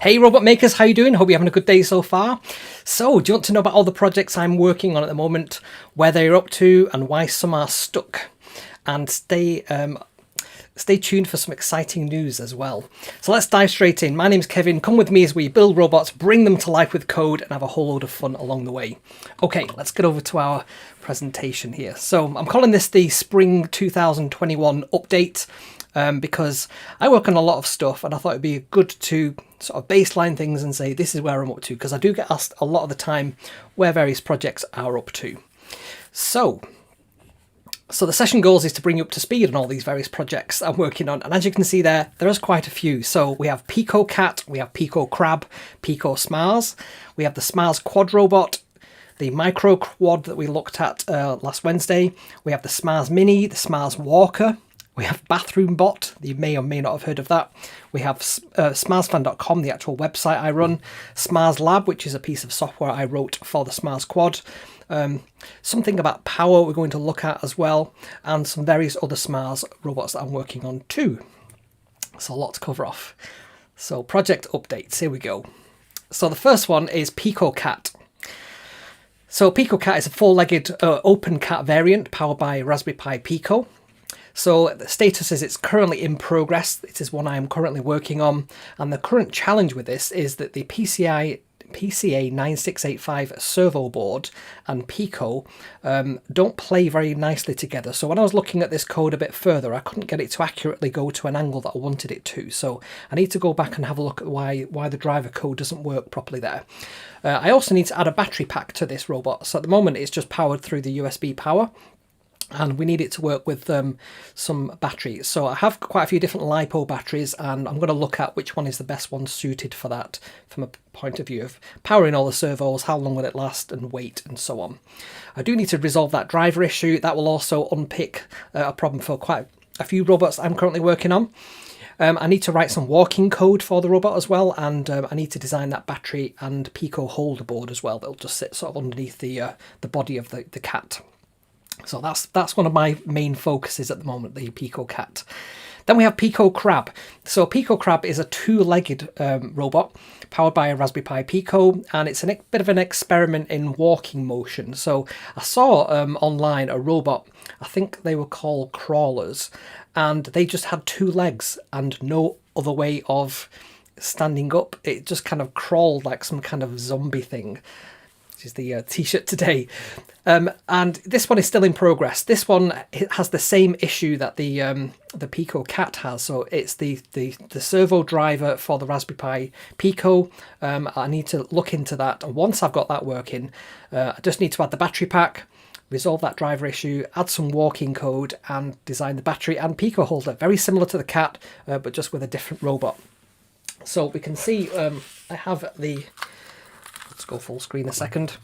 Hey robot makers, how you doing? Hope you're having a good day so far. So, do you want to know about all the projects I'm working on at the moment, where they're up to and why some are stuck? And stay tuned for some exciting news as well. So let's dive straight in. My name's Kevin. Come with me as we build robots, bring them to life with code, and have a whole load of fun along the way. Okay, let's get over to our presentation here. So I'm calling this the Spring 2021 update. Because I work on a lot of stuff and I thought it'd be good to sort of baseline things and say this is where I'm up to, because I do get asked a lot of the time where various projects are up to. So the session goals is to bring you up to speed on all these various projects I'm working on, and as you can see there is quite a few. So we have Picocat, we have Pico Crab, Pico Smiles, we have the Smiles quad robot, the micro quad that we looked at last Wednesday, we have the Smiles mini, the Smiles walker, we have Bathroom Bot, you may or may not have heard of that. We have smilesfan.com, the actual website I run. Smiles Lab, which is a piece of software I wrote for the Smiles Quad. Something about power we're going to look at as well. And some various other Smiles robots that I'm working on too. So a lot to cover off. So project updates, here we go. So the first one is Picocat. So Picocat is a four-legged open cat variant powered by Raspberry Pi Pico. So the status is it's currently in progress. This is one I am currently working on. And the current challenge with this is that the PCA 9685 servo board and Pico don't play very nicely together. So when I was looking at this code a bit further, I couldn't get it to accurately go to an angle that I wanted it to. So I need to go back and have a look at why the driver code doesn't work properly there. I also need to add a battery pack to this robot. So at the moment it's just powered through the USB power, and we need it to work with some batteries. So I have quite a few different Lipo batteries, and I'm going to look at which one is the best one suited for that from a point of view of powering all the servos, how long will it last, and weight, and so on. I do need to resolve that driver issue. That will also unpick a problem for quite a few robots I'm currently working on. I need to write some walking code for the robot as well, and I need to design that battery and Pico holder board as well. That'll just sit sort of underneath the body of the cat. So that's one of my main focuses at the moment, the Picocat. Then we have Pico Crab. So Pico Crab is a two-legged robot powered by a Raspberry Pi Pico, and it's a bit of an experiment in walking motion. So I saw online a robot, I think they were called crawlers, and they just had two legs and no other way of standing up. It just kind of crawled like some kind of zombie thing. Is the t-shirt today, and this one is still in progress. This one has the same issue that the Picocat has. So it's the servo driver for the Raspberry Pi Pico. I need to look into that, and once I've got that working, I just need to add the battery pack, resolve that driver issue, add some walking code, and design the battery and Pico holder, very similar to the cat, but just with a different robot. So we can see I have the. Let's go full screen a second.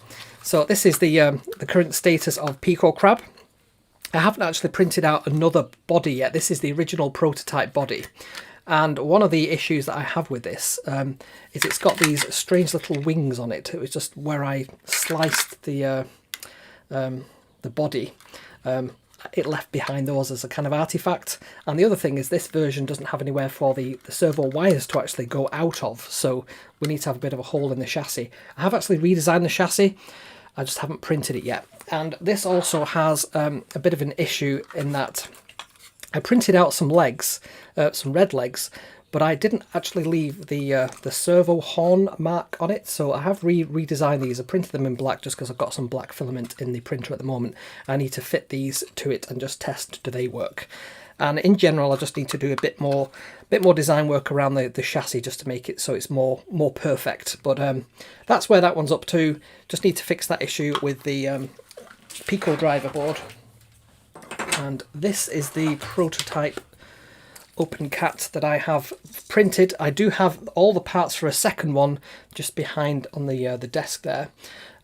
So this is the current status of Pico Crab. I haven't actually printed out another body yet. This is the original prototype body. And one of the issues that I have with this is it's got these strange little wings on it. It was just where I sliced the body. It left behind those as a kind of artifact. And the other thing is this version doesn't have anywhere for the servo wires to actually go out of, so we need to have a bit of a hole in the chassis. I have actually redesigned the chassis, I just haven't printed it yet. And this also has a bit of an issue in that I printed out some legs, some red legs, but I didn't actually leave the servo horn mark on it, so I have redesigned these. I printed them in black just because I've got some black filament in the printer at the moment. I need to fit these to it and just test, do they work? And in general, I just need to do a bit more design work around the chassis just to make it so it's more perfect. But that's where that one's up to. Just need to fix that issue with the Pico driver board. And this is the prototype Open Cat that I have printed. I do have all the parts for a second one just behind on the desk there,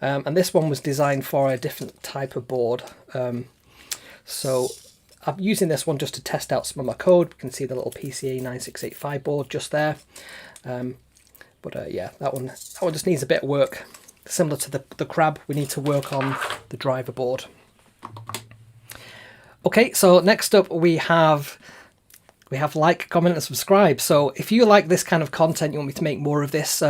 and this one was designed for a different type of board. So I'm using this one just to test out some of my code. You can see the little PCA 9685 board just there. Yeah, that one just needs a bit of work. Similar to the Crab, we need to work on the driver board. Okay, so next up we have we have like, comment and subscribe. So if you like this kind of content, you want me to make more of this,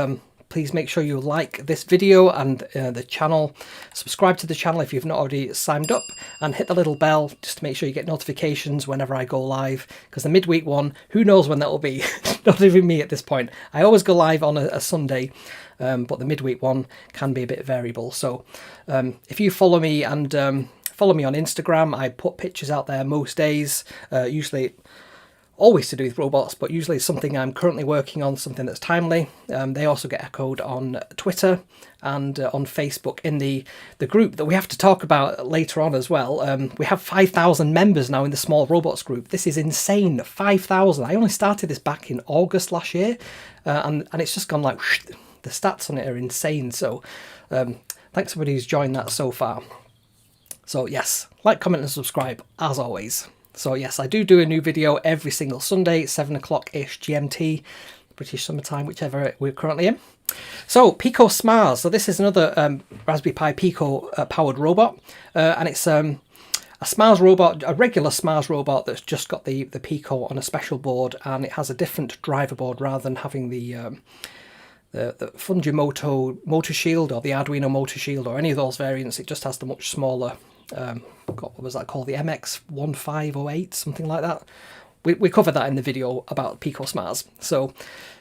please make sure you like this video and the channel. Subscribe to the channel if you've not already signed up, and hit the little bell just to make sure you get notifications whenever I go live, because the midweek one, who knows when that will be. Not even me at this point. I always go live on a Sunday, but the midweek one can be a bit variable. So if you follow me and follow me on Instagram, I put pictures out there most days, usually always to do with robots, but usually something I'm currently working on, something that's timely. They also get echoed on Twitter and on Facebook in the group that we have to talk about later on as well. We have 5,000 members now in the Small Robots group. This is insane, 5,000. I only started this back in August last year, and it's just gone like, whoosh, the stats on it are insane. So thanks everybody who's joined that so far. So yes, like, comment and subscribe as always. So yes, I do a new video every single Sunday, 7 o'clock-ish GMT, British summertime, whichever we're currently in. So Pico Smiles. So this is another Raspberry Pi Pico powered robot, and it's a Smiles robot, a regular Smiles robot that's just got the Pico on a special board, and it has a different driver board rather than having the Fujimoto Motor Shield or the Arduino Motor Shield or any of those variants. It just has the much smaller. What was that called? The MX1508, something like that. We covered that in the video about Pico Smiles. So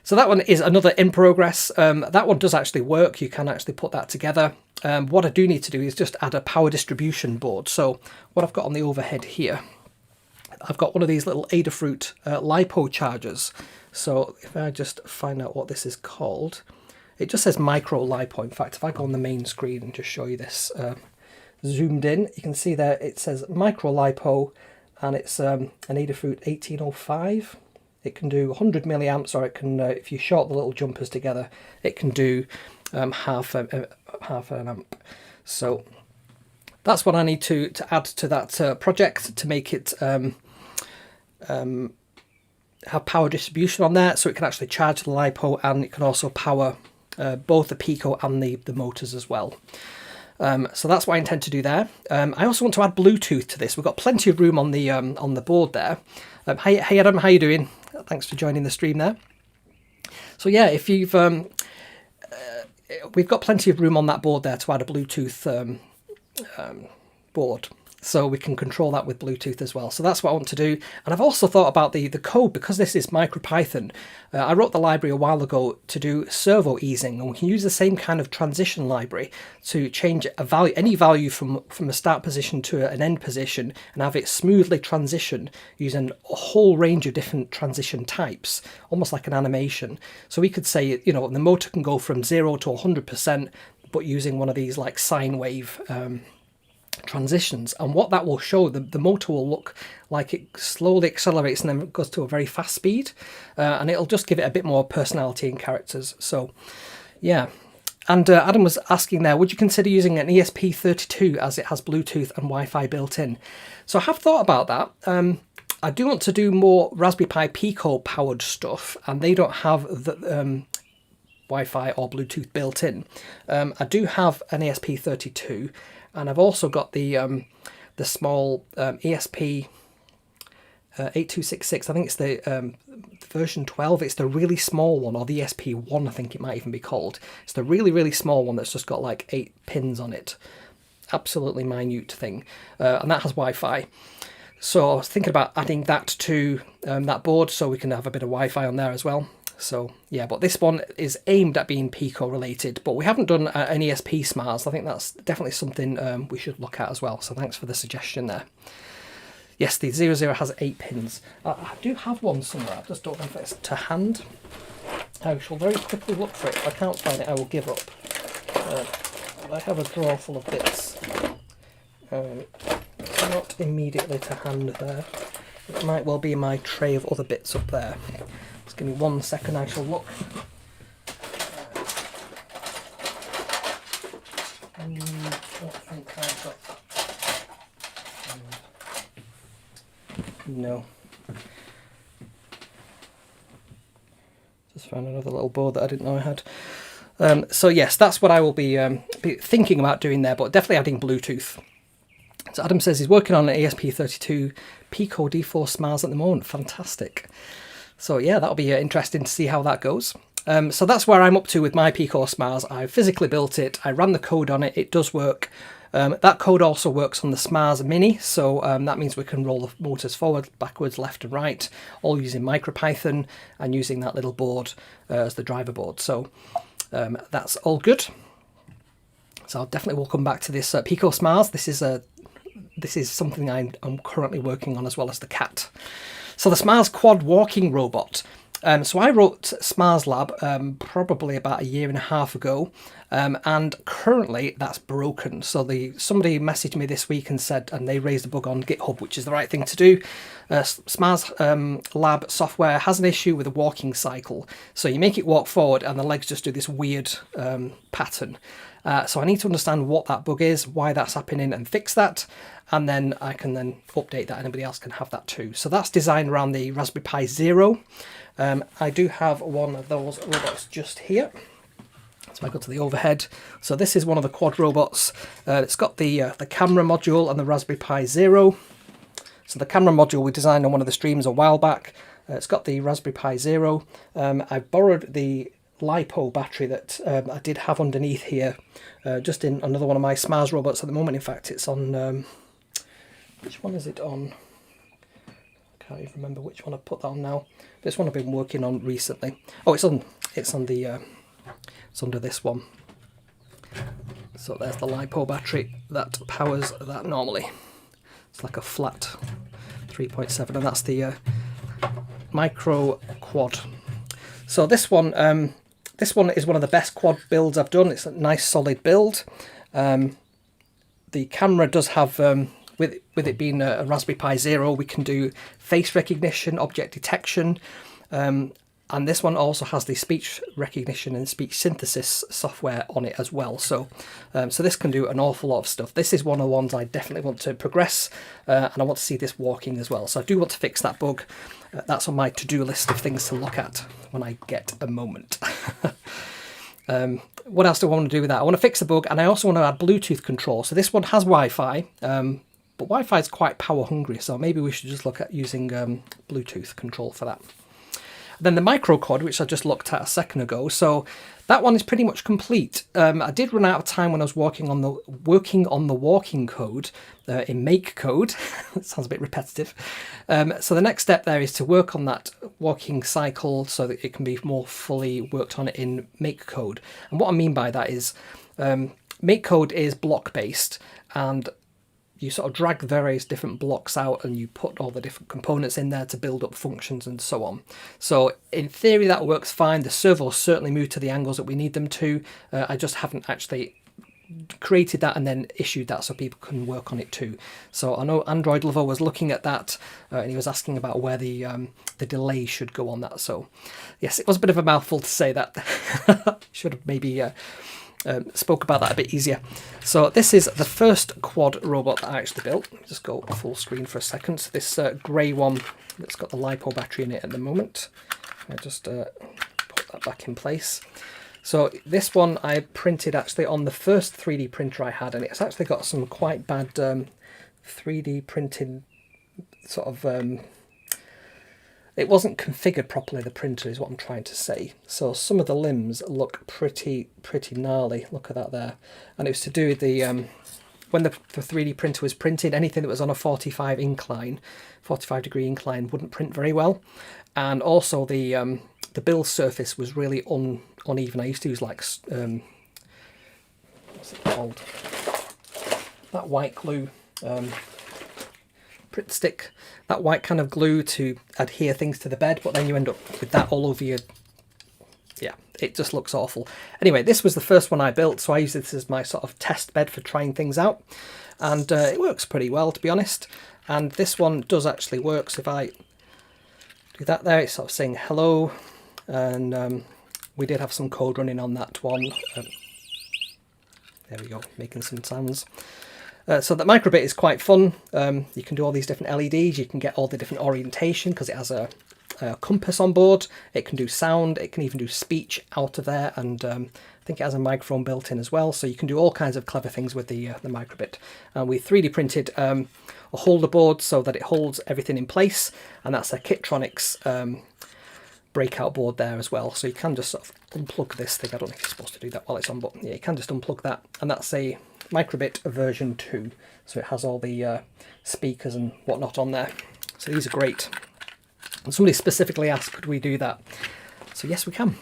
that one is another in progress. That one does actually work. You can actually put that together. What I do need to do is just add a power distribution board. So what I've got on the overhead here, I've got one of these little Adafruit Lipo chargers. So if I just find out what this is called, it just says micro Lipo. In fact, if I go on the main screen and just show you this zoomed in, you can see there it says micro Lipo, and it's an Adafruit 1805. It can do 100 milliamps, or it can, if you short the little jumpers together, it can do half an amp. So that's what I need to add to that project to make it have power distribution on there, so it can actually charge the Lipo, and it can also power both the Pico and the motors as well. So that's what I intend to do there. I also want to add Bluetooth to this. We've got plenty of room on the board there. Hey Adam, how you doing? Thanks for joining the stream there. So yeah, if you've we've got plenty of room on that board there to add a Bluetooth board, so we can control that with Bluetooth as well. So that's what I want to do. And I've also thought about the code, because this is MicroPython. I wrote the library a while ago to do servo easing, and we can use the same kind of transition library to change a value, any value from a start position to an end position, and have it smoothly transition using a whole range of different transition types, almost like an animation. So we could say, you know, the motor can go from 0 to 100%, but using one of these like sine wave transitions, and what that will show, the motor will look like it slowly accelerates and then goes to a very fast speed, and it'll just give it a bit more personality and characters. So yeah, and Adam was asking there, would you consider using an ESP32 as it has Bluetooth and Wi-Fi built in? So I have thought about that. I do want to do more Raspberry Pi Pico powered stuff, and they don't have the Wi-Fi or Bluetooth built in. I do have an ESP32, and I've also got the small ESP 8266. I think it's the version 12. It's the really small one, or the ESP1, I think it might even be called. It's the really, really small one that's just got like 8 pins on it. Absolutely minute thing. And that has Wi-Fi. So I was thinking about adding that to that board, so we can have a bit of Wi-Fi on there as well. So yeah, but this one is aimed at being Pico related, but we haven't done an ESP Smiles. I think that's definitely something we should look at as well. So thanks for the suggestion there. Yes, the 00 has 8 pins. I do have one somewhere. I just don't know if it's to hand. I shall very quickly look for it. If I can't find it, I will give up. I have a drawer full of bits. Not immediately to hand there. It might well be in my tray of other bits up there. Just give me 1 second, I shall look. I don't think I've got... No. Just found another little board that I didn't know I had. So yes, that's what I will be thinking about doing there, but definitely adding Bluetooth So Adam says he's working on an ESP32 Pico D4 Smiles at the moment. Fantastic. So yeah, that'll be interesting to see how that goes. So that's where I'm up to with my Pico Smiles. I physically built it. I ran the code on it. It does work. That code also works on the Smiles Mini. So that means we can roll the motors forward, backwards, left and right, all using MicroPython and using that little board as the driver board. So that's all good. So I'll definitely will come back to this Pico Smiles. This is something I'm currently working on, as well as the cat. So the Smiles quad walking robot. So I wrote Smiles Lab probably about a year and a half ago, and currently that's broken. So somebody messaged me this week and said, and they raised a bug on GitHub, which is the right thing to do. Smiles Lab software has an issue with the walking cycle. So you make it walk forward and the legs just do this weird pattern. So I need to understand what that bug is, why that's happening, and fix that. And then I can then update that. Anybody else can have that too. So that's designed around the Raspberry Pi Zero. I do have one of those robots just here. So I go to the overhead. So this is one of the quad robots. It's got the camera module and the Raspberry Pi Zero. So the camera module we designed on one of the streams a while back. It's got the Raspberry Pi Zero. I borrowed the Lipo battery that I did have underneath here, just in another one of my Smiles robots at the moment. In fact, it's on, which one is it on? I can't even remember which one I put that on now. This one I've been working on recently. Oh, it's on the, it's under this one. So there's the Lipo battery that powers that normally. It's like a flat 3.7, and that's the micro quad. So this one is one of the best quad builds I've done. It's a nice solid build. The camera does have, with it being a Raspberry Pi Zero, we can do face recognition, object detection, and this one also has the speech recognition and speech synthesis software on it as well. So this can do an awful lot of stuff. This is one of the ones I definitely want to progress, and I want to see this working as well. So I do want to fix that bug. That's on my to-do list of things to look at when I get a moment. What else do I want to do with that? I want to fix the bug, and I also want to add Bluetooth control. So this one has Wi-Fi, but Wi-Fi is quite power hungry, so maybe we should just look at using Bluetooth control for that. Then the micro quad, which I just looked at a second ago, so that one is pretty much complete. I did run out of time when I was working on the walking code in make code. It sounds a bit repetitive. So the next step there is to work on that walking cycle so that it can be more fully worked on in make code. And what I mean by that is make code is block based, and you sort of drag various different blocks out and you put all the different components in there to build up functions and so on. So in theory that works fine. The server will certainly move to the angles that we need them to. I just haven't actually created that and then issued that so people can work on it too. So I know Android Lover was looking at that and he was asking about where the delay should go on that. So yes, it was a bit of a mouthful to say that. Should have maybe spoke about that a bit easier. So this is the first quad robot that I actually built. Let me just go full screen for a second. So this grey one that's got the Lipo battery in it at the moment. I just put that back in place. So this one I printed actually on the first 3D printer I had, and it's actually got some quite bad 3D printing sort of it wasn't configured properly, the printer is what I'm trying to say. So some of the limbs look pretty gnarly. Look at that there. And it was to do with the when the 3D printer was printed, anything that was on a 45 degree incline wouldn't print very well. And also the build surface was really uneven. I used to use like what's it called? That white glue. Print stick, that white kind of glue to adhere things to the bed, but then you end up with that all over your, yeah, it just looks awful. Anyway, this was the first one I built, so I use this as my sort of test bed for trying things out, and it works pretty well, to be honest. And this one does actually work. So if I do that there, it's sort of saying hello, and we did have some code running on that one. There we go, making some sounds. So the microbit is quite fun. You can do all these different LEDs. You can get all the different orientation because it has a compass on board. It can do sound, it can even do speech out of there, and I think it has a microphone built in as well, so you can do all kinds of clever things with the microbit. And we 3D printed a holder board so that it holds everything in place, and that's a Kitronics breakout board there as well, so you can just sort of unplug this thing. I don't know if you're supposed to do that while it's on, but yeah, you can just unplug that, and that's a microbit version 2, so it has all the speakers and whatnot on there. So these are great. And somebody specifically asked, could we do that? So yes, we can.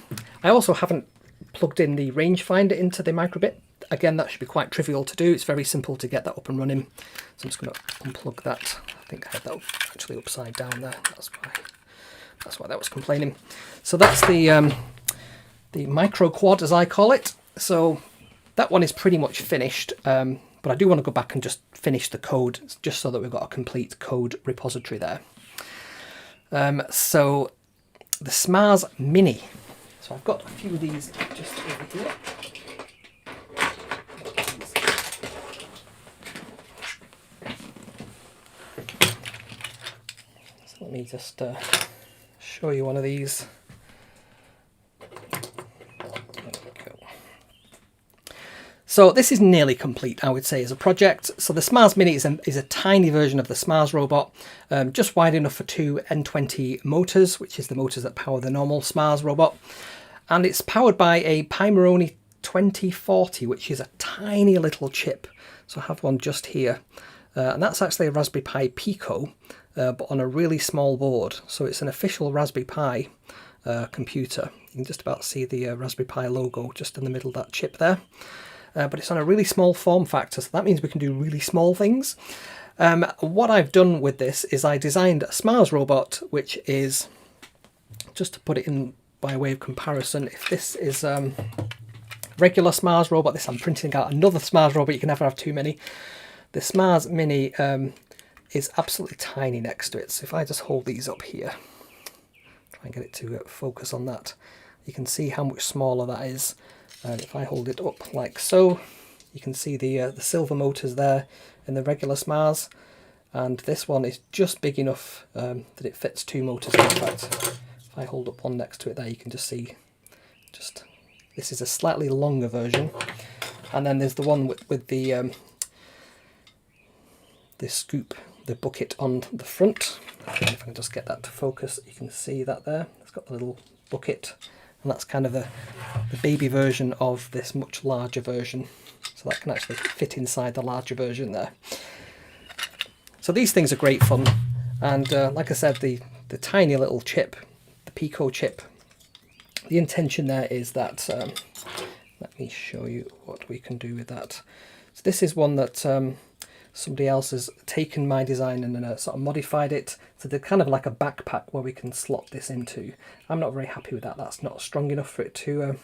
I also haven't plugged in the rangefinder into the microbit. Again, that should be quite trivial to do. It's very simple to get that up and running. So I'm just going to unplug that. I think I had that actually upside down there. That's why that was complaining. So that's the micro quad, as I call it. So that one is pretty much finished, but I do want to go back and just finish the code, just so that we've got a complete code repository there. So the Smiles Mini. So I've got a few of these just over here. So let me just show you one of these. So this is nearly complete, I would say, as a project. So the Smiles Mini is a tiny version of the Smiles robot, just wide enough for 2 N20 motors, which is the motors that power the normal Smiles robot. And it's powered by a Pi 2040, which is a tiny little chip. So I have one just here. And that's actually a Raspberry Pi Pico, but on a really small board. So it's an official Raspberry Pi computer. You can just about see the Raspberry Pi logo just in the middle of that chip there. But it's on a really small form factor, so that means we can do really small things. What I've done with this is I designed a Smiles robot, which is, just to put it in by way of comparison, if this is regular Smiles robot, this I'm printing out another Smiles robot, you can never have too many. The Smiles Mini is absolutely tiny next to it, so if I just hold these up here, try and get it to focus on that, you can see how much smaller that is. And if I hold it up like so, you can see the silver motors there in the regular Smiles, and this one is just big enough that it fits 2 motors. In fact, if I hold up one next to it there, you can just see, this is a slightly longer version, and then there's the one with the scoop, the bucket on the front. If I can just get that to focus, you can see that there. It's got the little bucket. And that's kind of the baby version of this much larger version. So that can actually fit inside the larger version there. So these things are great fun. And like I said, the tiny little chip, the Pico chip, the intention there is that, let me show you what we can do with that. So this is one that somebody else has taken my design and then sort of modified it. So they're kind of like a backpack where we can slot this into. I'm not very happy with that. That's not strong enough for it to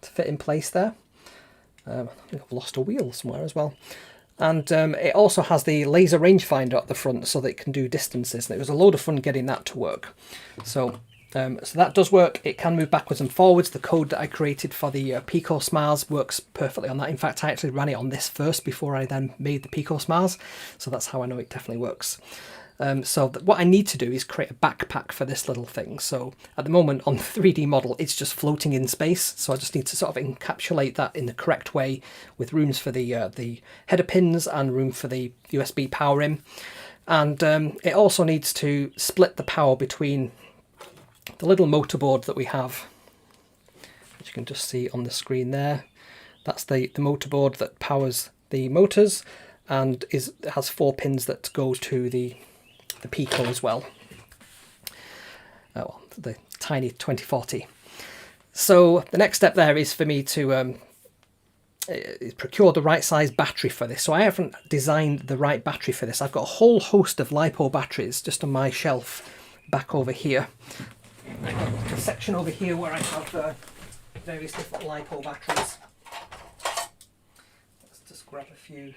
fit in place there. I think I've lost a wheel somewhere as well. And it also has the laser rangefinder at the front so that it can do distances. And it was a load of fun getting that to work. So that does work. It can move backwards and forwards. The code that I created for the Pico Smiles works perfectly on that. In fact, I actually ran it on this first before I then made the Pico Smiles. So that's how I know it definitely works. So what I need to do is create a backpack for this little thing. So at the moment on the 3D model, it's just floating in space. So I just need to sort of encapsulate that in the correct way with rooms for the header pins and room for the USB power in. And it also needs to split the power between the little motor board that we have, which you can just see on the screen there. That's the motor board that powers the motors and has 4 pins that go to the Pico as well. The tiny 2040. So the next step there is for me to procure the right size battery for this. So I haven't designed the right battery for this. I've got a whole host of Lipo batteries just on my shelf back over here. I've got like a section over here where I have various different Lipo batteries. Let's just grab a few.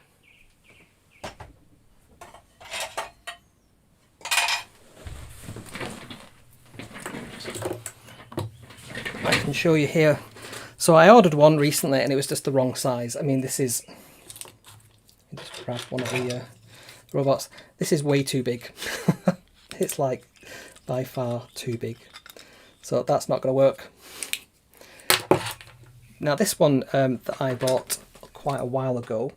I can show you here. So I ordered one recently and it was just the wrong size. I mean, this is, just grab one of the robots. This is way too big. It's like by far too big. So that's not going to work. Now this one that I bought quite a while ago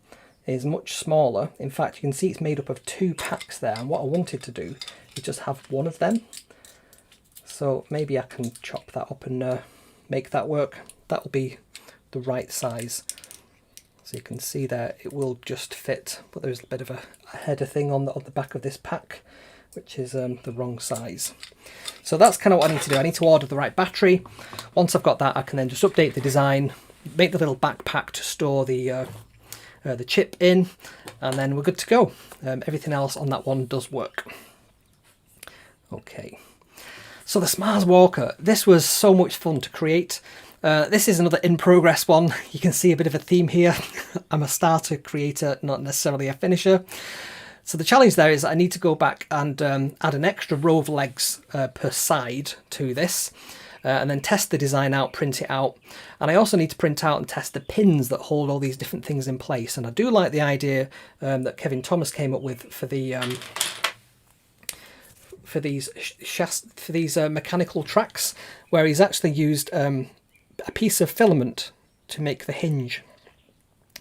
is much smaller. In fact, you can see it's made up of 2 packs there, and what I wanted to do is just have one of them. So maybe I can chop that up and make that work. That will be the right size. So you can see there it will just fit, but there's a bit of a header thing on the back of this pack, which is the wrong size. So that's kind of what I need to do. I need to order the right battery. Once I've got that, I can then just update the design, make the little backpack to store the chip in, and then we're good to go. Everything else on that one does work. Okay, so the Smiles Walker, this was so much fun to create. This is another in progress one. You can see a bit of a theme here. I'm a starter creator, not necessarily a finisher. So the challenge there is I need to go back and add an extra row of legs per side to this, and then test the design out, print it out. And I also need to print out and test the pins that hold all these different things in place. And I do like the idea that Kevin Thomas came up with for the for these mechanical tracks, where he's actually used a piece of filament to make the hinge.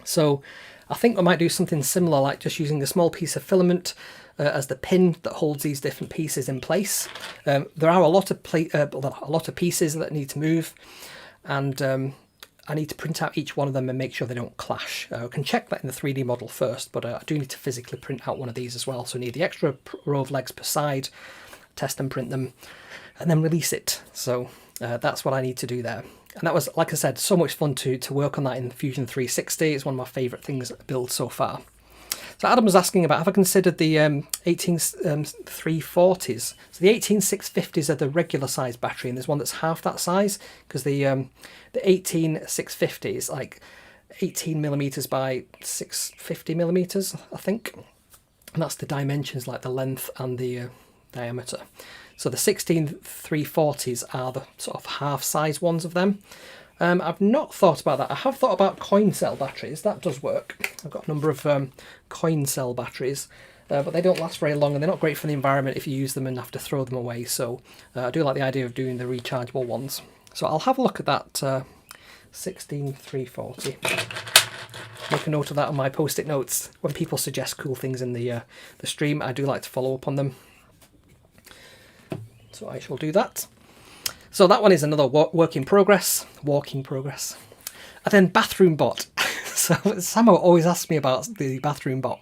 So I think I might do something similar, like just using a small piece of filament as the pin that holds these different pieces in place. There are a lot of pieces that need to move, and I need to print out each one of them and make sure they don't clash. I can check that in the 3D model first, but I do need to physically print out one of these as well. So I need the extra row of legs per side, test and print them, and then release it. So that's what I need to do there. And that was, like I said, so much fun to work on that in Fusion 360. It's one of my favourite things built so far. So Adam was asking about, have I considered the 18340s? So the 18650s are the regular size battery, and there's one that's half that size, because the 18650 is like 18 millimeters by 650 millimeters, I think. And that's the dimensions, like the length and the diameter. So the 16340s are the sort of half size ones of them. I've not thought about that. I have thought about coin cell batteries. That does work. I've got a number of coin cell batteries, but they don't last very long, and they're not great for the environment if you use them and have to throw them away. So I do like the idea of doing the rechargeable ones. So I'll have a look at that 16340. Make a note of that on my post-it notes. When people suggest cool things in the stream, I do like to follow up on them. So I shall do that. So that one is another work in progress, walking progress. And then bathroom bot. So Sam always asks me about the bathroom bot.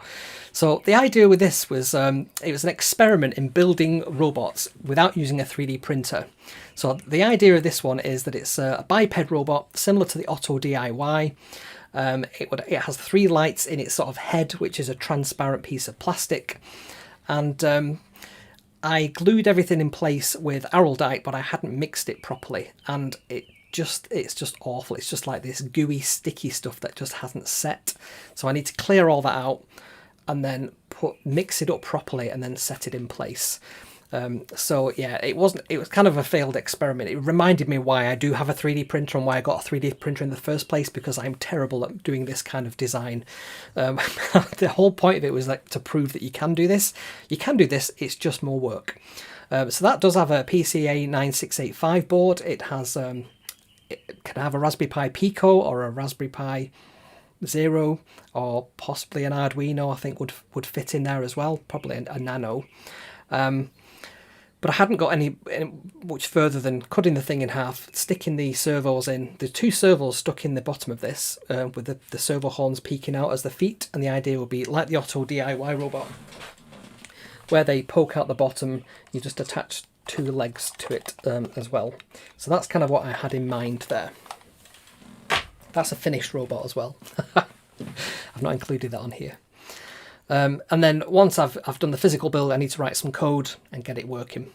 So the idea with this was, it was an experiment in building robots without using a 3D printer. So the idea of this one is that it's a biped robot similar to the Otto DIY. It has 3 lights in its sort of head, which is a transparent piece of plastic. And I glued everything in place with araldite, but I hadn't mixed it properly, and it's just awful. It's just like this gooey, sticky stuff that just hasn't set. So I need to clear all that out and then mix it up properly and then set it in place. So yeah, it was kind of a failed experiment. It reminded me why I do have a 3D printer and why I got a 3D printer in the first place, because I'm terrible at doing this kind of design. The whole point of it was like to prove that you can do this. You can do this, it's just more work. So that does have a PCA 9685 board. It has it can have a Raspberry Pi Pico or a Raspberry Pi Zero, or possibly an Arduino. I think would fit in there as well, probably a Nano. But I hadn't got any much further than cutting the thing in half, sticking the servos in. The 2 servos stuck in the bottom of this, with the servo horns peeking out as the feet, and the idea would be like the Otto DIY robot, where they poke out the bottom. You just attach 2 legs to it as well. So that's kind of what I had in mind there. That's a finished robot as well. I've not included that on here. And then once I've done the physical build, I need to write some code and get it working.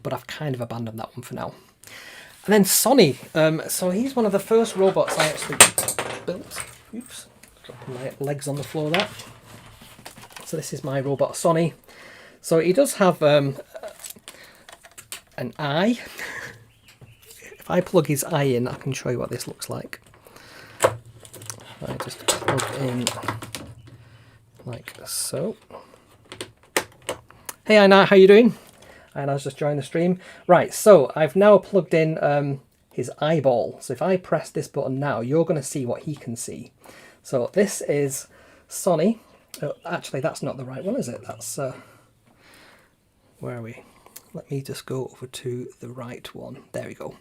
But I've kind of abandoned that one for now. And then Sonny. So he's one of the first robots I actually built. Oops, dropping my legs on the floor there. So this is my robot Sonny. So he does have an eye. If I plug his eye in, I can show you what this looks like. I just plug in like so. Hey Anna, how you doing? and I was just joining the stream. Right, so I've now plugged in his eyeball. So if I press this button now, you're going to see what he can see. So this is Sonny. Oh, actually, that's not the right one, is it? That's where are we? Let me just go over to the right one. There we go.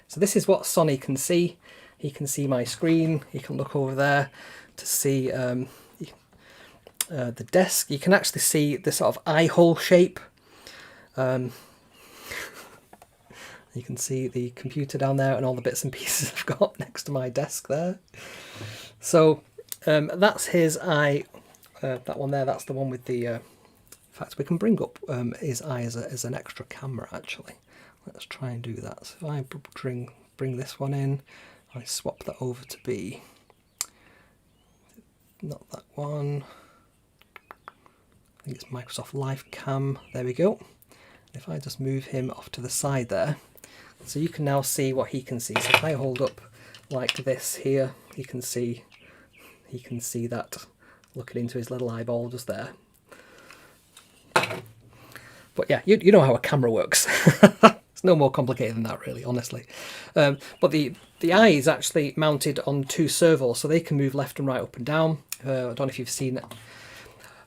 So this is what Sonny can see. He can see my screen. He can look over there to see the desk. You can actually see the sort of eye hole shape. You can see the computer down there and all the bits and pieces I've got next to my desk there. So that's his eye. That one there, that's the one with the... in fact, we can bring up his eye as an extra camera, actually. Let's try and do that. So if I bring this one in, I swap that over to be... not that one. I think it's Microsoft Live Cam. There we go. If I just move him off to the side there, so you can now see what he can see. So if I hold up like this here, he can see that looking into his little eyeball just there. But yeah, you know how a camera works. It's no more complicated than that, really, honestly. But the eye is actually mounted on two servos, so they can move left and right, up and down. I don't know if you've seen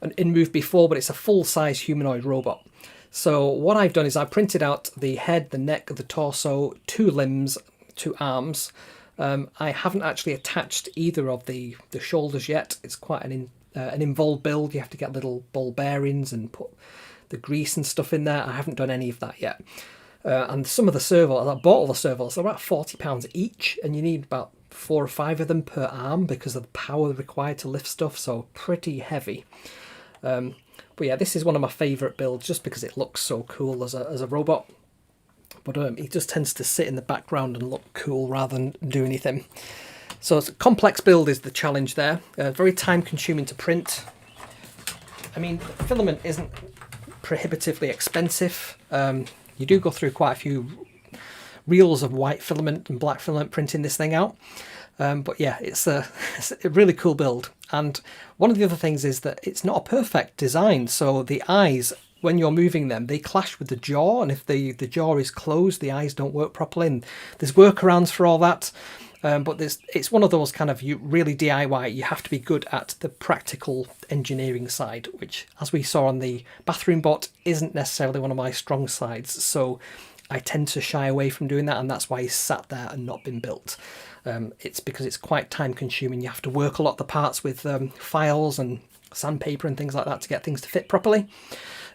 an InMove before, but it's a full-size humanoid robot. So what I've done is I printed out the head, the neck, the torso, 2 limbs, 2 arms. I haven't actually attached either of the shoulders yet. It's quite an involved build. You have to get little ball bearings and put the grease and stuff in there. I haven't done any of that yet. And some of the servos, I bought all the servos, they're about £40 each, and you need about 4 or 5 of them per arm because of the power required to lift stuff, so pretty heavy. But yeah, this is one of my favourite builds just because it looks so cool as a robot. But it just tends to sit in the background and look cool rather than do anything. So it's a complex build is the challenge there. Very time consuming to print. I mean, filament isn't prohibitively expensive. You do go through quite a few reels of white filament and black filament printing this thing out. But yeah, it's a really cool build. And one of the other things is that it's not a perfect design. So the eyes, when you're moving them, they clash with the jaw. And if the jaw is closed, the eyes don't work properly. And there's workarounds for all that. But it's one of those kind of you really DIY. You have to be good at the practical engineering side, which, as we saw on the bathroom bot, isn't necessarily one of my strong sides. So I tend to shy away from doing that, and that's why he's sat there and not been built. It's because it's quite time consuming. You have to work a lot of the parts with files and sandpaper and things like that to get things to fit properly.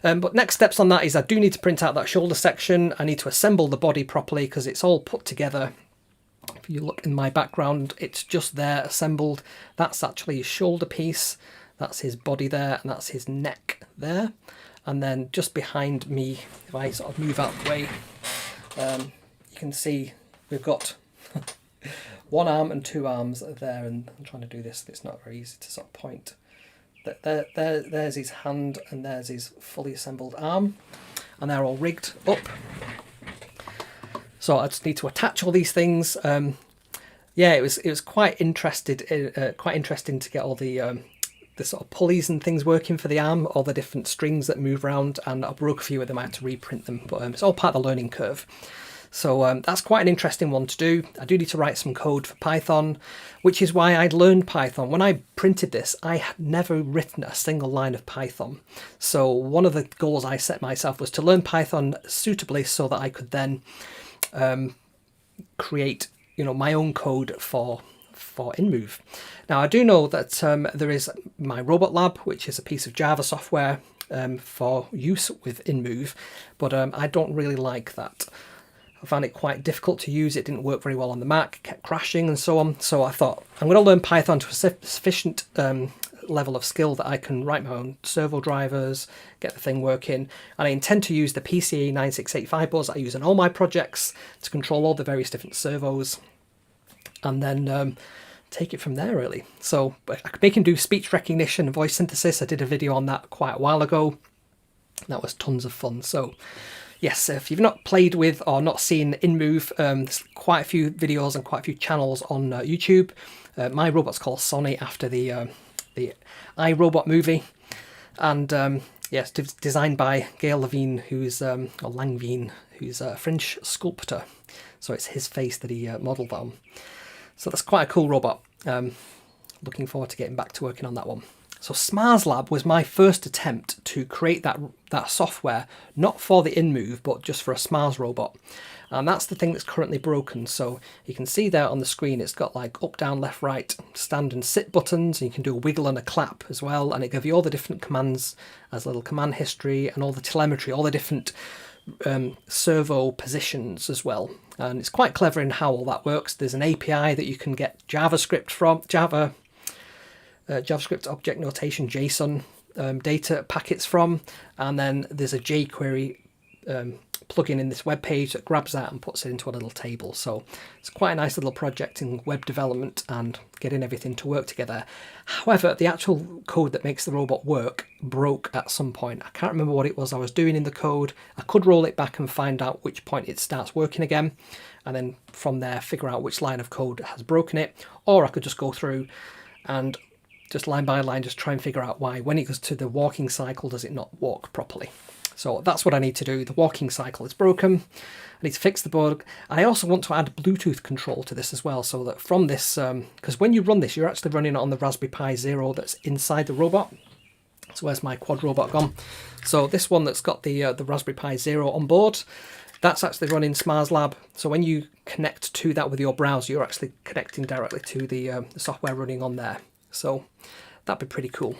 But next steps on that is I do need to print out that shoulder section. I need to assemble the body properly because it's all put together. If you look in my background, it's just there assembled. That's actually his shoulder piece. That's his body there, and that's his neck there. And then just behind me, if I sort of move out the way, you can see we've got 1 arm and 2 arms there, and I'm trying to do this. It's not very easy to sort of point. There's his hand, and there's his fully assembled arm, and they're all rigged up. So I just need to attach all these things. Yeah, it was quite interesting to get all the sort of pulleys and things working for the arm, all the different strings that move around, and I broke a few of them. I had to reprint them, but it's all part of the learning curve. So that's quite an interesting one to do. I do need to write some code for Python, which is why I'd learned Python. When I printed this, I had never written a single line of Python. So one of the goals I set myself was to learn Python suitably so that I could then create, my own code for InMove. Now I do know that there is my Robot Lab, which is a piece of Java software for use with InMove, but I don't really like that. I found it quite difficult to use. It didn't work very well on the Mac, kept crashing and so on. So I thought I'm going to learn Python to a sufficient level of skill that I can write my own servo drivers, get the thing working. And I intend to use the PCA 9685 boards that I use in all my projects to control all the various different servos, and then take it from there, really. So I could make him do speech recognition and voice synthesis. I did a video on that quite a while ago. That was tons of fun. So yes, if you've not played with or not seen InMove, there's quite a few videos and quite a few channels on YouTube. My robot's called Sonny after the iRobot movie, and Yes, designed by Gail Levine, who's or Langveen, who's a French sculptor. So it's his face that he modelled on. So that's quite a cool robot. Looking forward to getting back to working on that one. So Smiles Lab was my first attempt to create that software, not for the InMove, but just for a Smiles robot. And that's the thing that's currently broken. So you can see there on the screen, it's got like up, down, left, right, stand and sit buttons. And you can do a wiggle and a clap as well. And it gives you all the different commands as a little command history and all the telemetry, all the different servo positions as well. And it's quite clever in how all that works. There's an API that you can get JavaScript from, JavaScript object notation, JSON data packets from, and then there's a jQuery plugin in this web page that grabs that and puts it into a little table. So it's quite a nice little project in web development and getting everything to work together. However, the actual code that makes the robot work broke at some point. I can't remember what it was I was doing in the code. I could roll it back and find out which point it starts working again, and then from there figure out which line of code has broken it, or I could just go through and just line by line just try and figure out why when it goes to the walking cycle does it not walk properly. So that's what I need to do. The walking cycle is broken. I need to fix the bug. I also want to add Bluetooth control to this as well, so that from this, because when you run this, you're actually running it on the Raspberry Pi Zero that's inside the robot. So where's my quad robot gone? So this one that's got the Raspberry Pi Zero on board, that's actually running Smiles Lab. So when you connect to that with your browser, you're actually connecting directly to the software running on there. So that'd be pretty cool.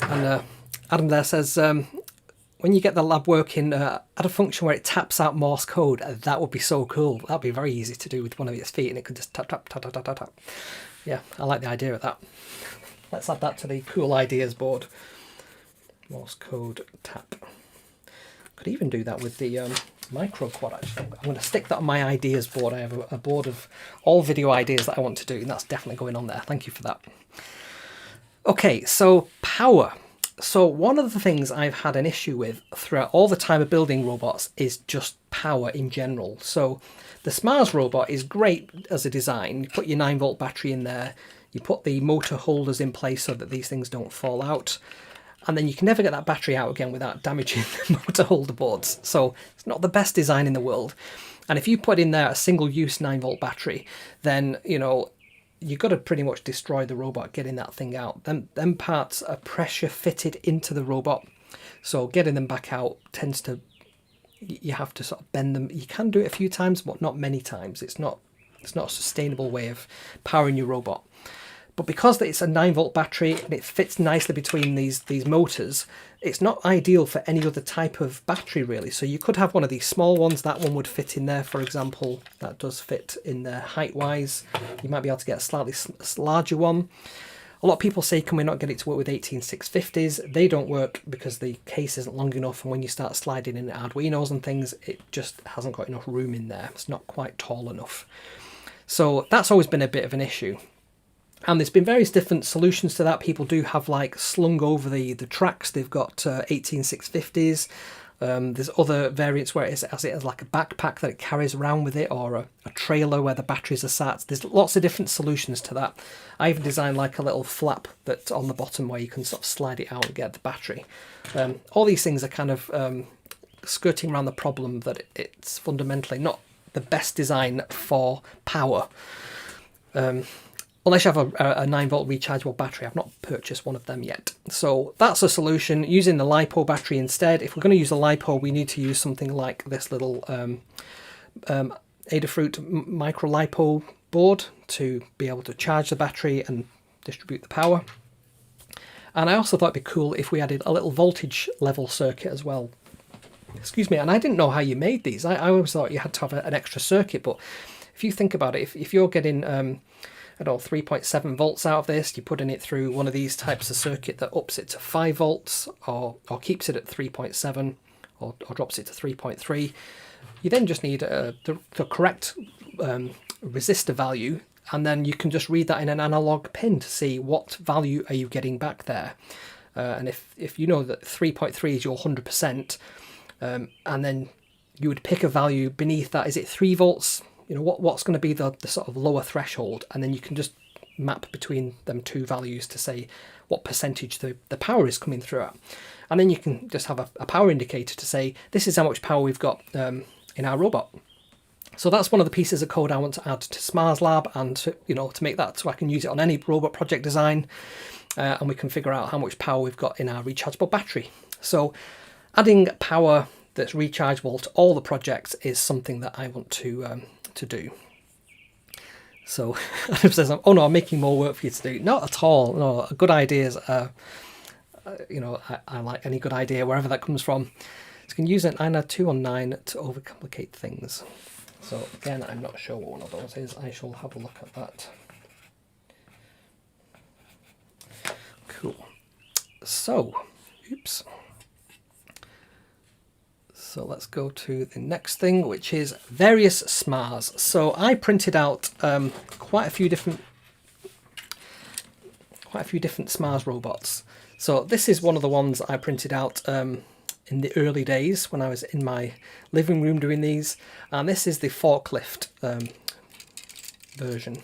And Adam there says, when you get the lab working, add a function where it taps out Morse code. That would be so cool. That'd be very easy to do with one of its feet, and it could just tap, tap, tap, tap, tap, tap, tap. Yeah, I like the idea of that. Let's add that to the cool ideas board. Morse code tap. Could even do that with the micro quad, actually. I'm going to stick that on my ideas board. I have a board of all video ideas that I want to do, and that's definitely going on there. Thank you for that. Okay, so power. So one of the things I've had an issue with throughout all the time of building robots is just power in general. So the Smiles robot is great as a design. You put your 9-volt battery in there, you put the motor holders in place so that these things don't fall out, and then you can never get that battery out again without damaging the motor holder boards. So it's not the best design in the world. And if you put in there a single-use 9-volt battery, then, you know, you've got to pretty much destroy the robot getting that thing out. Them parts are pressure fitted into the robot, so getting them back out tends to, you have to sort of bend them. You can do it a few times, but not many times. It's not a sustainable way of powering your robot. But because it's a 9-volt battery and it fits nicely between these motors, it's not ideal for any other type of battery really. So you could have one of these small ones. That one would fit in there, for example. That does fit in there height-wise. You might be able to get a slightly larger one. A lot of people say, can we not get it to work with 18650s? They don't work because the case isn't long enough, and when you start sliding in Arduinos and things, it just hasn't got enough room in there. It's not quite tall enough. So that's always been a bit of an issue. And there's been various different solutions to that. People do have like slung over the tracks. They've got 18650s. There's other variants where it has like a backpack that it carries around with it, or a trailer where the batteries are sat. There's lots of different solutions to that. I even designed like a little flap that's on the bottom where you can sort of slide it out and get the battery. All these things are kind of skirting around the problem that it's fundamentally not the best design for power. Unless you have a 9-volt rechargeable battery. I've not purchased one of them yet. So that's a solution, using the Lipo battery instead. If we're going to use a Lipo, we need to use something like this little Adafruit micro Lipo board to be able to charge the battery and distribute the power. And I also thought it'd be cool if we added a little voltage level circuit as well. Excuse me, and I didn't know how you made these. I always thought you had to have an extra circuit, but if you think about it, if you're getting I don't know, 3.7 volts out of this, you're putting it through one of these types of circuit that ups it to 5 volts or keeps it at 3.7 or drops it to 3.3. You then just need the correct resistor value, and then you can just read that in an analog pin to see what value are you getting back there. And if you know that 3.3 is your 100%, and then you would pick a value beneath that, is it 3 volts? You know, what's going to be the sort of lower threshold, and then you can just map between them two values to say what percentage the power is coming through at. And then you can just have a power indicator to say, this is how much power we've got in our robot. So that's one of the pieces of code I want to add to Smiles Lab, and to make that so I can use it on any robot project design, and we can figure out how much power we've got in our rechargeable battery. So adding power that's rechargeable to all the projects is something that I want to do. So Adam says, oh no, I'm making more work for you to do. Not at all. No, good ideas. I like any good idea, wherever that comes from. So you can use an INA 219 to overcomplicate things. So again, I'm not sure what one of those is. I shall have a look at that. Cool. So, oops. So let's go to the next thing, which is various SMARs. So I printed out quite a few different SMARs robots. So this is one of the ones I printed out in the early days when I was in my living room doing these, and this is the forklift version.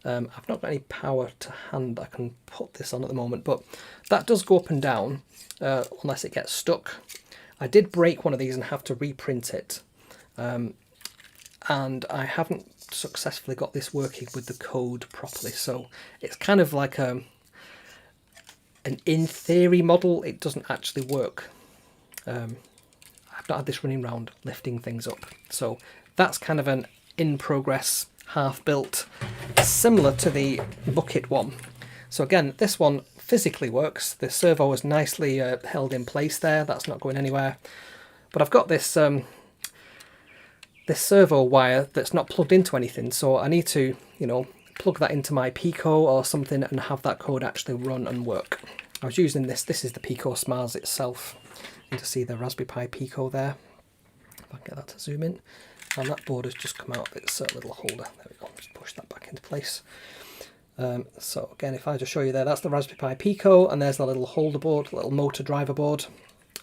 I've not got any power to hand I can put this on at the moment, but that does go up and down unless it gets stuck. I did break one of these and have to reprint it, and I haven't successfully got this working with the code properly, so it's kind of like an in theory model. It doesn't actually work. I've not had this running around lifting things up, so that's kind of an in progress, half built, similar to the bucket one. So again, this one physically works. The servo is nicely held in place there. That's not going anywhere. But I've got this this servo wire that's not plugged into anything, so I need to plug that into my Pico or something and have that code actually run and work. I was using this. This is the Pico Smiles itself. You can see the Raspberry Pi Pico there. If I can get that to zoom in. And that board has just come out of its little holder. There we go. Just push that back into place. So again, if I just show you there, that's the Raspberry Pi Pico, and there's the little holder board, little motor driver board.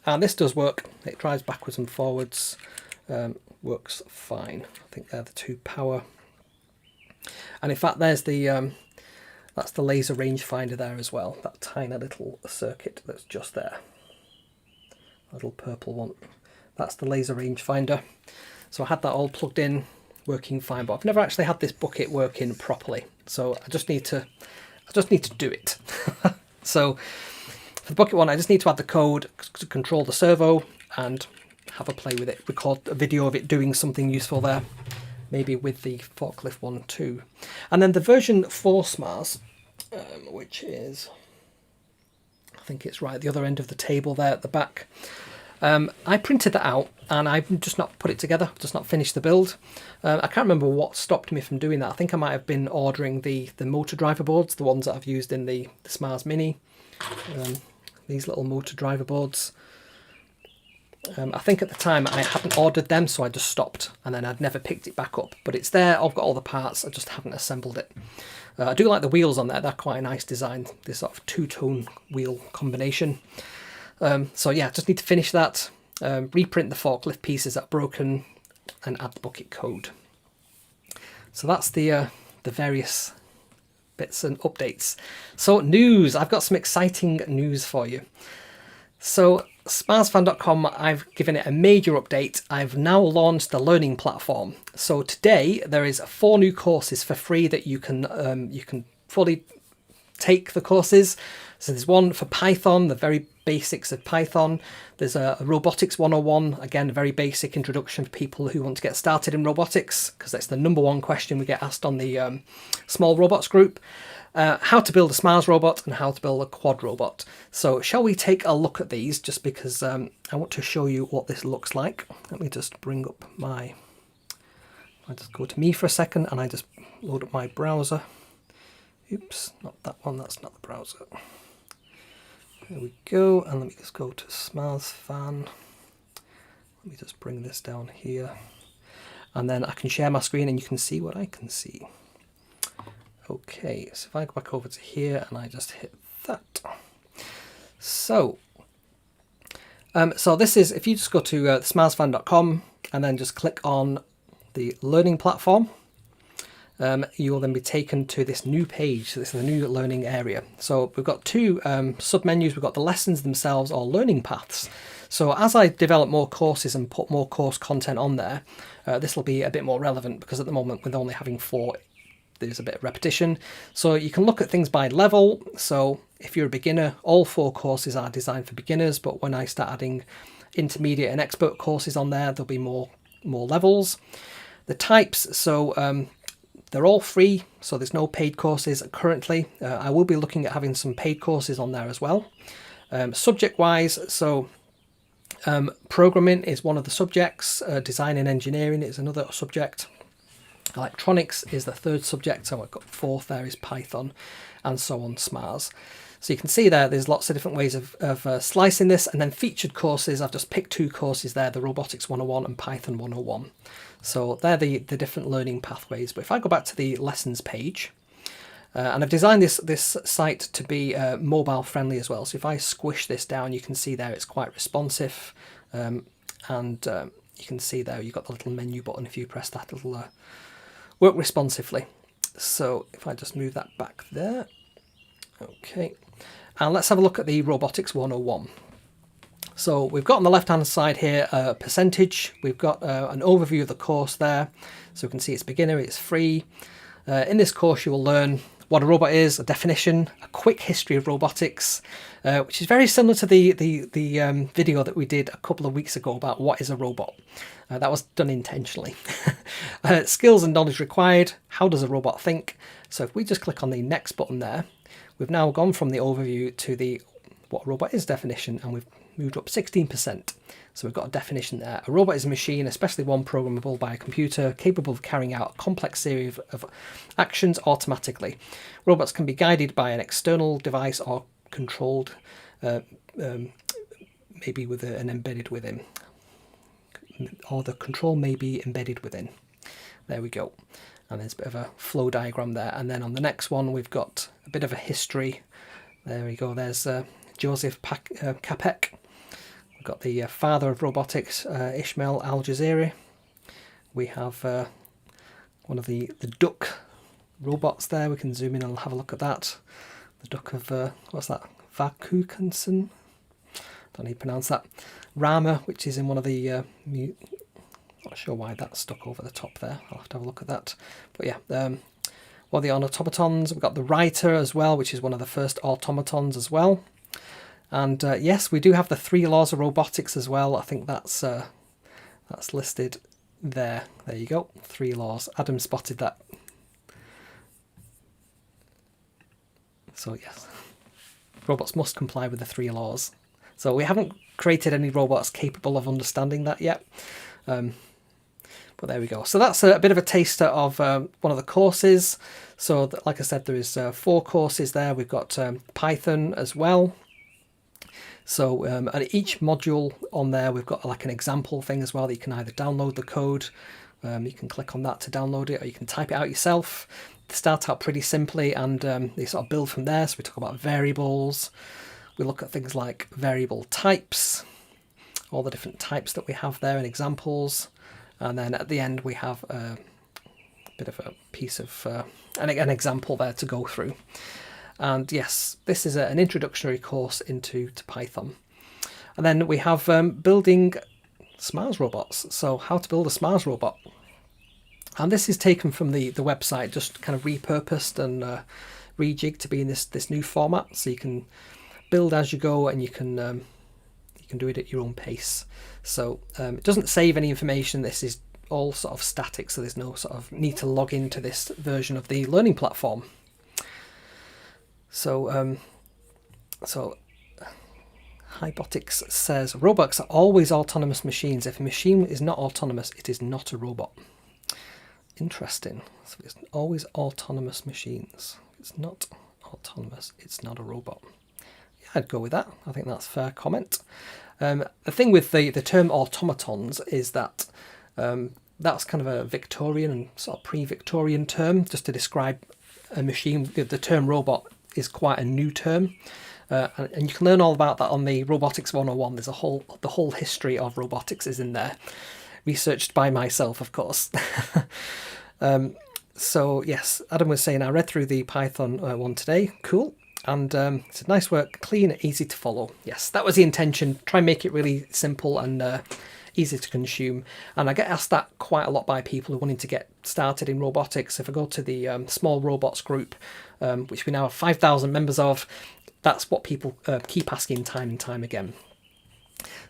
And this does work. It drives backwards and forwards. Works fine. I think they're the two power. And in fact, there's the that's the laser rangefinder there as well. That tiny little circuit that's just there. A little purple one. That's the laser rangefinder. So I had that all plugged in, working fine, but I've never actually had this bucket working properly. So I just need to do it. So for the bucket one, I just need to add the code to control the servo and have a play with it, record a video of it doing something useful there, maybe with the forklift one too. And then the version 4 SMARs, which is, I think it's right at the other end of the table there at the back. I printed that out and I've just not put it together, just not finished the build. I can't remember what stopped me from doing that. I think I might have been ordering the motor driver boards, the ones that I've used in the Smiles Mini. These little motor driver boards. I think at the time I hadn't ordered them, so I just stopped and then I'd never picked it back up. But it's there, I've got all the parts, I just haven't assembled it. I do like the wheels on there, they're quite a nice design, this sort of two-tone wheel combination. So yeah, just need to finish that, reprint the forklift pieces that are broken, and add the bucket code. So that's the various bits and updates. So news, I've got some exciting news for you. So smilesfan.com, I've given it a major update. I've now launched the learning platform. So today there is 4 new courses for free that you can fully take the courses. So there's one for Python, the very basics of Python. There's a Robotics 101, again, a very basic introduction for people who want to get started in robotics, because that's the #1 question we get asked on the small robots group. How to build a Smiles robot and how to build a quad robot. So shall we take a look at these, just because I want to show you what this looks like. Let me just bring up I just go to me for a second and I just load up my browser. Oops, not that one, that's not the browser. There we go, and let me just go to Smiles Fan. Let me just bring this down here. And then I can share my screen and you can see what I can see. Okay, so if I go back over to here and I just hit that. So this is, if you just go to smilesfan.com and then just click on the learning platform, you will then be taken to this new page. This is a new learning area. So we've got two sub-menus. We've got the lessons themselves, or learning paths. So as I develop more courses and put more course content on there, this will be a bit more relevant, because at the moment, with only having 4, there's a bit of repetition. So you can look at things by level. So if you're a beginner, all 4 courses are designed for beginners, but when I start adding intermediate and expert courses on there, there'll be more levels. The types, so they're all free, so there's no paid courses currently. I will be looking at having some paid courses on there as well. Subject-wise, so programming is one of the subjects, design and engineering is another subject, electronics is the 3rd subject, so I've got 4th there is Python, and so on, Smiles. So you can see there's lots of different ways of slicing this. And then featured courses, I've just picked 2 courses there, the Robotics 101 and Python 101. So they're the different learning pathways. But if I go back to the lessons page, and I've designed this site to be mobile friendly as well. So if I squish this down, you can see there it's quite responsive. And you can see there you've got the little menu button. If you press that, it'll work responsively. So if I just move that back there. Okay, and let's have a look at the Robotics 101. So we've got on the left hand side here a percentage. We've got an overview of the course there. So we can see it's beginner, it's free. In this course you will learn what a robot is, a definition, a quick history of robotics, which is very similar to the video that we did a couple of weeks ago about what is a robot. That was done intentionally. Skills and knowledge required. How does a robot think? So if we just click on the next button there, we've now gone from the overview to the what a robot is definition, and we've moved up 16%. So we've got a definition there. A robot is a machine, especially one programmable by a computer, capable of carrying out a complex series of actions automatically. Robots can be guided by an external device or controlled, maybe with an embedded within. Or the control may be embedded within. There we go. And there's a bit of a flow diagram there. And then on the next one, we've got a bit of a history. There we go. There's Joseph Capek. We've got the father of robotics, Ismail Al-Jazari. We have one of the duck robots there. We can zoom in and have a look at that. The duck of, what's that? Vakukansen? Don't need to pronounce that. Rama, which is in one of the... not sure why that's stuck over the top there. I'll have to have a look at that. But yeah, well, the automatons. We've got the writer as well, which is one of the first automatons as well. And yes, we do have the 3 laws of robotics as well. I think that's listed there. There you go, 3 laws. Adam spotted that. So yes, robots must comply with the 3 laws. So we haven't created any robots capable of understanding that yet. But there we go. So that's a bit of a taster of one of the courses. So that, like I said, there is 4 courses there. We've got Python as well. So and each module on there, we've got like an example thing as well that you can either download the code. You can click on that to download it, or you can type it out yourself. They start out pretty simply, and they sort of build from there. So we talk about variables. We look at things like variable types, all the different types that we have there and examples. And then at the end, we have a bit of a piece of an example there to go through. And yes, this is an introductory course into Python. And then we have building Smiles robots. So how to build a Smiles robot. And this is taken from the website, just kind of repurposed and rejigged to be in this new format. So you can build as you go, and you can do it at your own pace. So it doesn't save any information. This is all sort of static, so there's no sort of need to log into this version of the learning platform. So Robotics says robots are always autonomous machines. If a machine is not autonomous, it is not a robot. Interesting. So it's always autonomous machines. If it's not autonomous, it's not a robot. Yeah, I'd go with that. I think that's a fair comment. The thing with the term automatons is that that's kind of a Victorian and sort of pre-Victorian term just to describe a machine. The term robot is quite a new term, and you can learn all about that on the Robotics 101. There's the whole history of robotics is in there, researched by myself, of course. So yes, Adam was saying I read through the Python one today. Cool. And it's a nice work, clean, easy to follow. Yes, that was the intention. Try and make it really simple and easy to consume. And I get asked that quite a lot by people who wanting to get started in robotics. If I go to the small robots group, which we now have 5,000 members of, that's what people keep asking time and time again.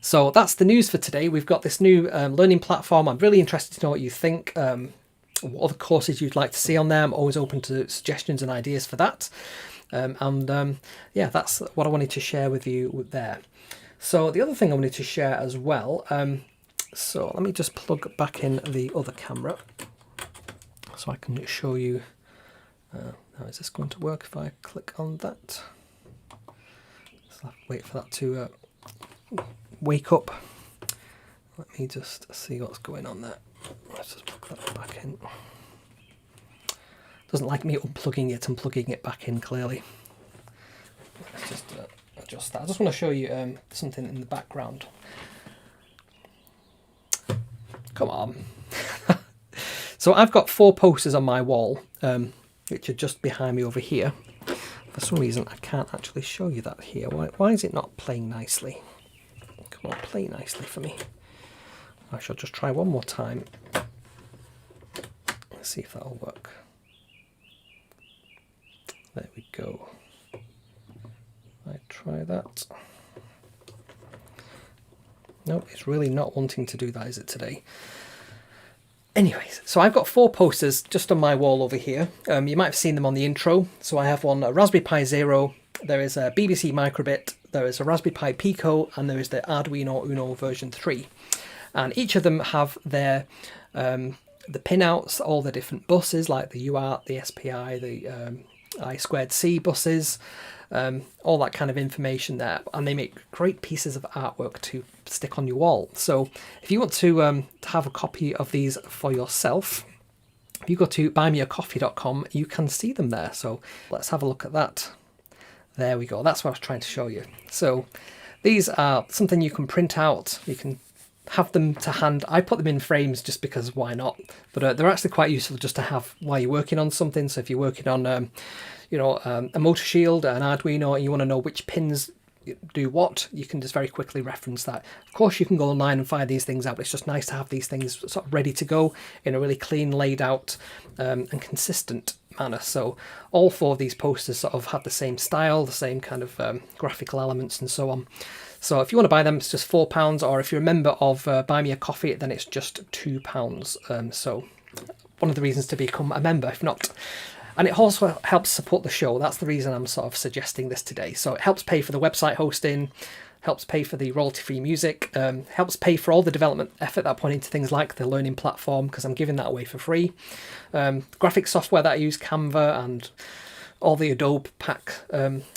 So that's the news for today. We've got this new learning platform. I'm really interested to know what you think. What other courses you'd like to see on there. I'm always open to suggestions and ideas for that. Yeah, that's what I wanted to share with you there. So the other thing I wanted to share as well, so let me just plug back in the other camera so I can show you. Now is this going to work if I click on that? So I'll have to wait for that to wake up. Let me just see what's going on there. Let's just plug that back in. Doesn't like me unplugging it and plugging it back in clearly. Let's just adjust that. I just want to show you something in the background. Come on. So I've got 4 posters on my wall, which are just behind me over here. For some reason I can't actually show you that here. Why is it not playing nicely? Come on, play nicely for me. I shall just try one more time. Let's see if that'll work. There we go. I try that. Nope, it's really not wanting to do that, is it, today? Anyways, so I've got 4 posters just on my wall over here. You might have seen them on the intro. So I have one, a Raspberry Pi Zero, there is a BBC Microbit, there is a Raspberry Pi Pico, and there is the Arduino Uno version 3. And each of them have their the pinouts, all the different buses, like the UART, the SPI, the I2C buses, all that kind of information there, and they make great pieces of artwork to stick on your wall. So if you want to have a copy of these for yourself, if you go to buymeacoffee.com, you can see them there. So let's have a look at that. There we go. That's what I was trying to show you. So these are something you can print out. You can have them to hand. I put them in frames just because why not? But they're actually quite useful just to have while you're working on something. So if you're working on, a motor shield, an Arduino, and you want to know which pins do what, you can just very quickly reference that. Of course, you can go online and find these things out, but it's just nice to have these things sort of ready to go in a really clean, laid out and consistent manner. So all 4 of these posters sort of have the same style, the same kind of graphical elements and so on. So if you want to buy them, it's just £4, or if you're a member of Buy Me a Coffee, then it's just £2. So one of the reasons to become a member, if not. And it also helps support the show. That's the reason I'm sort of suggesting this today. So it helps pay for the website hosting, helps pay for the royalty-free music, helps pay for all the development effort that I put into things like the learning platform, because I'm giving that away for free. Graphic software that I use, Canva, and all the Adobe pack,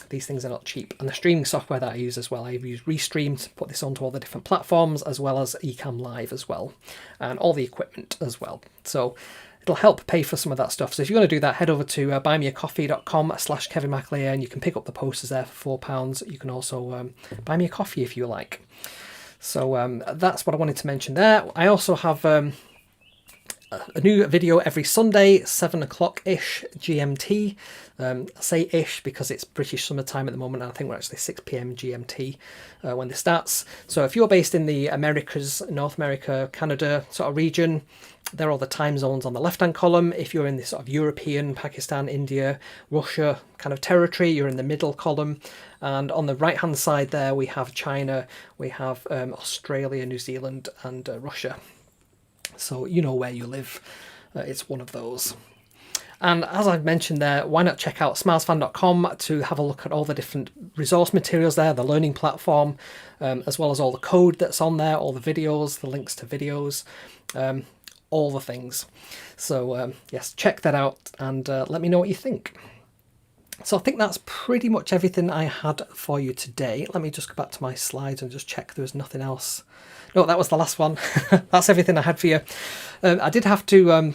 these things are not cheap. And the streaming software that I use as well. I use Restream to put this onto all the different platforms, as well as Ecamm Live as well, and all the equipment as well. So it'll help pay for some of that stuff. So if you want to do that, head over to buymeacoffee.com/Kevin McAleer, and you can pick up the posters there for £4. You can also buy me a coffee if you like. So that's what I wanted to mention there. I also have a new video every Sunday, 7 o'clock-ish GMT. I say ish because it's British summertime at the moment, and I think we're actually 6 p.m. GMT when this starts. So if you're based in the Americas, North America, Canada sort of region, there are all the time zones on the left-hand column. If you're in this sort of European, Pakistan, India, Russia kind of territory, you're in the middle column. And on the right-hand side there, we have China, we have Australia, New Zealand, and Russia. So you know where you live. It's one of those. And as I've mentioned there, why not check out smilesfan.com to have a look at all the different resource materials there, the learning platform, as well as all the code that's on there, all the videos, the links to videos, all the things. So yes, check that out and let me know what you think. So I think that's pretty much everything I had for you today. Let me just go back to my slides and just check there was nothing else. No, that was the last one. That's everything I had for you. I did have to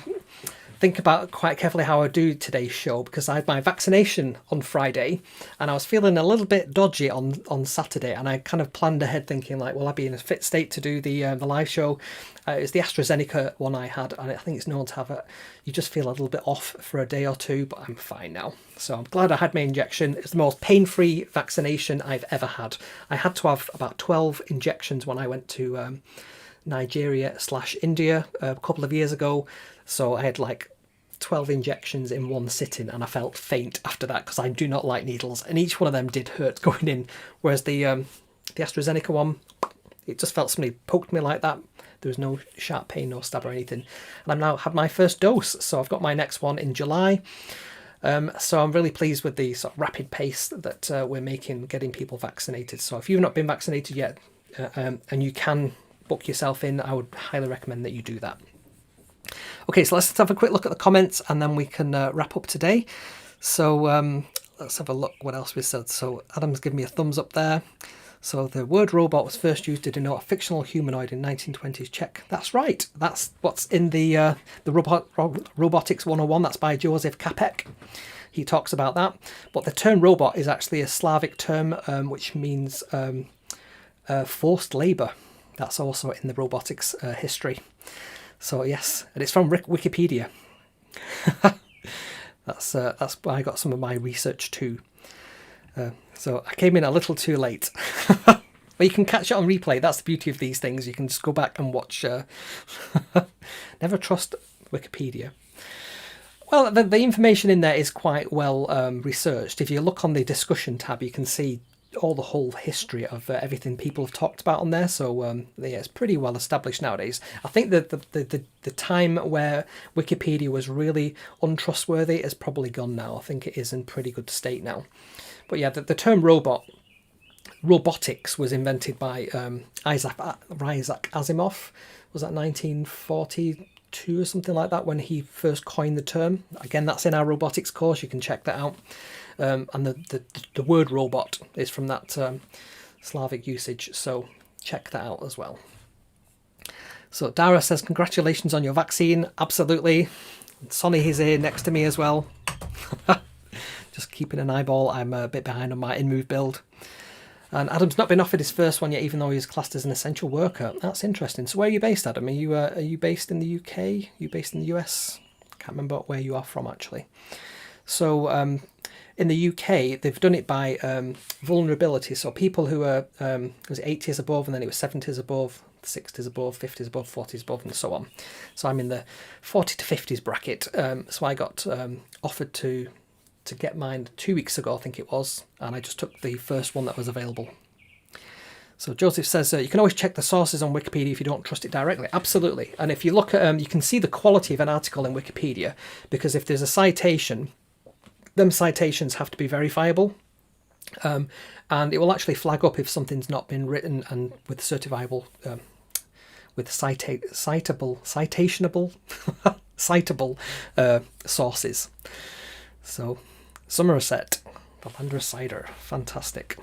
think about quite carefully how I do today's show, because I had my vaccination on Friday and I was feeling a little bit dodgy on Saturday, and I kind of planned ahead thinking like, will I be in a fit state to do the live show? It was the AstraZeneca one I had, and I think it's known to have you just feel a little bit off for a day or two, but I'm fine now. So I'm glad I had my injection. It's the most pain-free vaccination I've ever had. I had to have about 12 injections when I went to Nigeria/India a couple of years ago. So I had like 12 injections in one sitting, and I felt faint after that because I do not like needles, and each one of them did hurt going in. Whereas the AstraZeneca one, it just felt somebody poked me like that. There was no sharp pain, no stab or anything. And I've now had my first dose, so I've got my next one in July. So I'm really pleased with the sort of rapid pace that we're making, getting people vaccinated. So if you've not been vaccinated yet, and you can book yourself in, I would highly recommend that you do that. Okay, so let's have a quick look at the comments, and then we can wrap up today. So let's have a look what else we said. So Adam's given me a thumbs up there. So the word robot was first used to denote a fictional humanoid in 1920s. Check. That's right. That's what's in the Robotics 101. That's by Joseph Capek. He talks about that. But the term robot is actually a Slavic term, which means forced labour. That's also in the robotics history. So yes, and it's from Wikipedia. That's where I got some of my research too. So I came in a little too late. But you can catch it on replay. That's the beauty of these things. You can just go back and watch. Never trust Wikipedia. Well, the information in there is quite well researched. If you look on the discussion tab, you can see all the whole history of everything people have talked about on there. So yeah, it's pretty well established nowadays. I think that the time where Wikipedia was really untrustworthy is probably gone now. I think it is in pretty good state now. But yeah, the term robotics was invented by Isaac Asimov. Was that 1942 or something like that when he first coined the term? Again, that's in our robotics course. You can check that out. And the word robot is from that Slavic usage. So check that out as well. So Dara says, congratulations on your vaccine. Absolutely. Sonny is here next to me as well. Just keeping an eyeball. I'm a bit behind on my InMove build. And Adam's not been offered his first one yet, even though he's classed as an essential worker. That's interesting. So where are you based, Adam? Are you based in the UK? Are you based in the US? I can't remember where you are from, actually. So in the UK, they've done it by vulnerability. So people who are, was it 80s above, and then it was 70s above, 60s above, 50s above, 40s above, and so on. So I'm in the 40 to 50s bracket. So I got offered to get mine 2 weeks ago, I think it was, and I just took the first one that was available. So Joseph says, you can always check the sources on Wikipedia if you don't trust it directly. Absolutely. And if you look at, you can see the quality of an article in Wikipedia, because if there's a citation, them citations have to be verifiable, and it will actually flag up if something's not been written and with certifiable, with citable sources. So Somerset, the Landra cider, fantastic.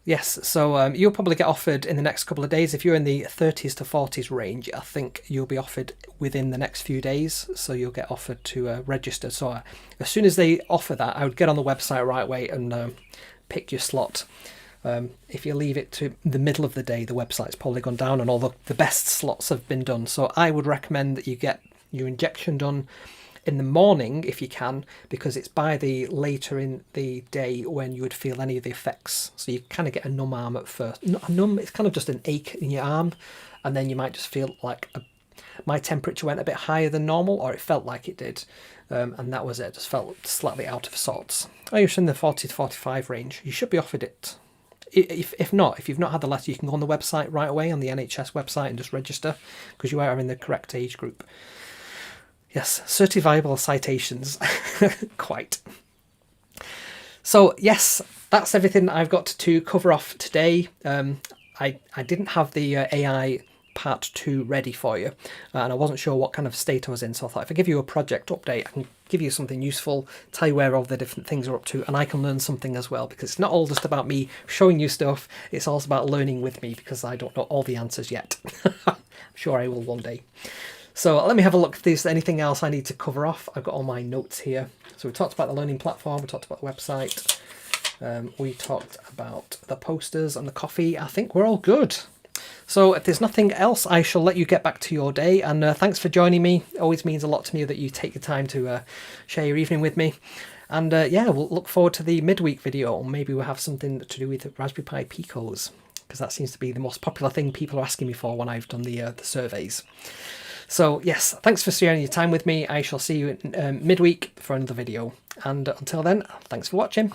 Yes, so you'll probably get offered in the next couple of days. If you're in the 30s to 40s range, I think you'll be offered within the next few days. So you'll get offered to register. So as soon as they offer that, I would get on the website right away and pick your slot. If you leave it to the middle of the day, the website's probably gone down and all the best slots have been done. So I would recommend that you get your injection done in the morning if you can, because it's by the later in the day when you would feel any of the effects. So you kind of get a numb arm at first. Not a numb, it's kind of just an ache in your arm, and then you might just feel like my temperature went a bit higher than normal, or it felt like it did, and that was it. Just felt slightly out of sorts. I was in the 40 to 45 range. You should be offered it. If not, if you've not had the letter, you can go on the website right away, on the NHS website, and just register, because you are in the correct age group. Yes, certifiable citations. Quite. So yes, that's everything I've got to cover off today. I didn't have the AI part 2 ready for you, and I wasn't sure what kind of state I was in, so I thought if I give you a project update, I can give you something useful, tell you where all the different things are up to, and I can learn something as well, because it's not all just about me showing you stuff, it's also about learning with me, because I don't know all the answers yet. I'm sure I will one day. So let me have a look if there's anything else I need to cover off. I've got all my notes here. So we talked about the learning platform, we talked about the website, we talked about the posters and the coffee. I think we're all good. So if there's nothing else, I shall let you get back to your day. And thanks for joining me. It always means a lot to me that you take the time to share your evening with me. And yeah, we'll look forward to the midweek video. Or maybe we'll have something to do with Raspberry Pi Picos, because that seems to be the most popular thing people are asking me for when I've done the surveys. So yes, thanks for sharing your time with me. I shall see you midweek for another video. And until then, thanks for watching.